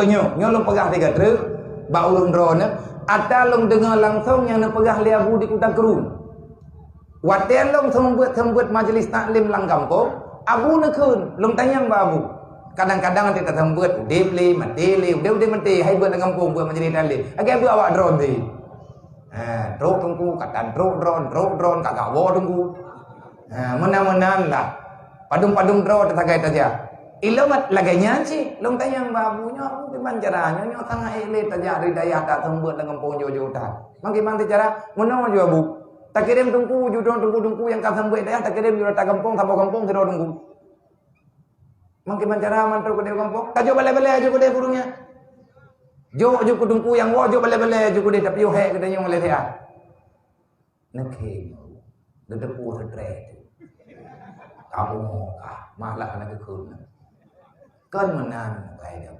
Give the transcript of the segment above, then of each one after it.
Nyo long pegah 3 truk, bak ulun drone, ada long dengar langsung yang nak pegah liabu di Kutang Kerung. Wate long sembut majlis taklim lang kampung, abu nak kun, long tanyang ba abu. Kadang-kadang nanti tak sembut, udah mati, hai buat lang kampung buat majlis taklim. Agak buat awak drone di. Truk tunggu, katan truk drone, kagak wo tunggu. Mana-mana lah. Padung-padung drone tertagai saja. Ilamat laganya sih, long tanyang babunya aku gimana caranya, nyo tengah ele tajak ridayah tak sembut dengan pun jojo tak. Bagaimana cara? Mana jo abu? Tak kirim tungku, tungku yang kau sembut dah, tak kirim jual tak kampung, tak kampung tidak tunggu. Bagaimana cara mantul ke dia kampung? Tak jo balik aja ke dia burungnya. Jo ke tungku yang wo jo balik aja ke dia tapi yo hek ke dia yang boleh dia. Nakhe, dedepu setre. Kamu malah nak kekun. Kan menan baik dah.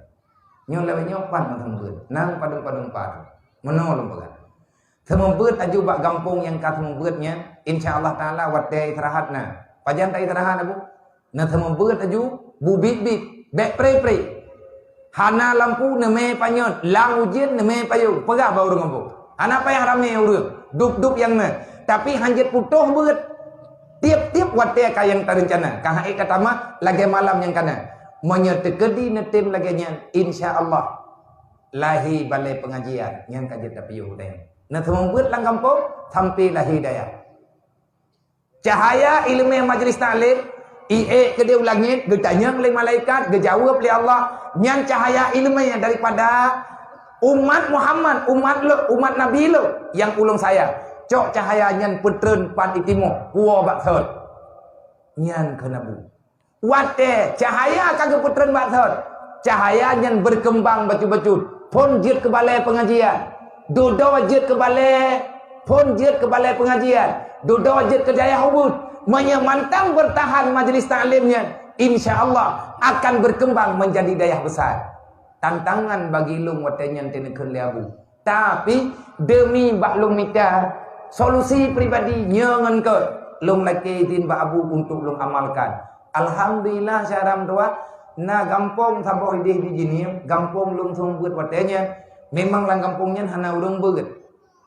Nyo lewe nyo pan sembut. Nang padung-padung pan. Menolong bagat. Sembut aju bak kampung yang ka sembutnya, insyaallah taala wate istirahatna. Pajan tak istirahat abu. Na sembut aju bubit-bit, bek pre-pre. Hana lampu neme panyot, lang ujian neme payu. Pegah bau urang kampung. Ana payah rame urang. Dup-dup yang na. Tapi hanjit putuh beut. Tiap-tiap wate ka yang terencana. Ka haik kata mah lagi malam yang kana. Menyetekedi netim laganya insyaallah lahi balai pengajian yang kaji tapiu deh. Nah sembuat lang kampung sampai lahi daya. Cahaya ilmu majlis taklim ie ke dia ulangit getanya oleh malaikat gejawab oleh Allah yang cahaya ilmunya daripada umat Muhammad umat Nabi lo yang ulung saya cok cahayanya putren pan itimo kuo baksod nyan ke nabu. Wate cahaya kagak putren baksod. Cahaya yang berkembang baju-baju. Pun jid ke balai pengajian. Dodo jid ke balai. Pun jid ke balai pengajian. Dodo jid ke Jaya Ubud. Menyemantang bertahan majlis taklimnya. InsyaAllah akan berkembang menjadi daya besar. Tantangan bagi lung watenya tenekun liabu. Tapi demi baklung mita solusi pribadi nyangan ke lung laki din ba abu untuk lung amalkan. Alhamdulillah syaram doa na gampong saboh idih di jini gampong lung sembut watenya memang lang gampongnya hana urang beut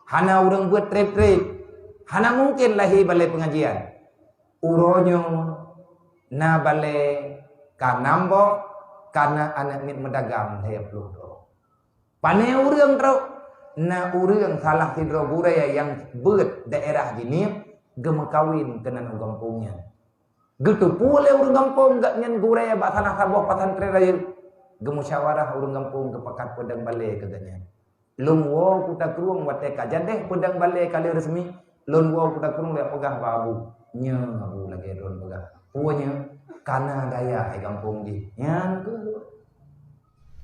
hana urang beut trip-trip hana mungkin lahi balai pengajian uronyo na balai kanambo karena anak mit medagang saya peluk pane urang tro na urang salah tidro buraya yang beut daerah jini gemekawin kenan gampongnya gitu pula urang kampung gak nyen guraya bak tanah sabuah pasantren raya gemusyawarah urang kampung kepakat pedang balai kaganya lun wo kuta kruang wate kajadeh pedang balai kali resmi lun wo kuta kruang le pegah babu nya abu lagi don pegah puanya kana daya ai kampung di nyan ku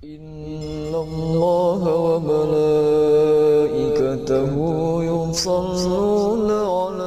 innallaha wa malaikatahu yusalluna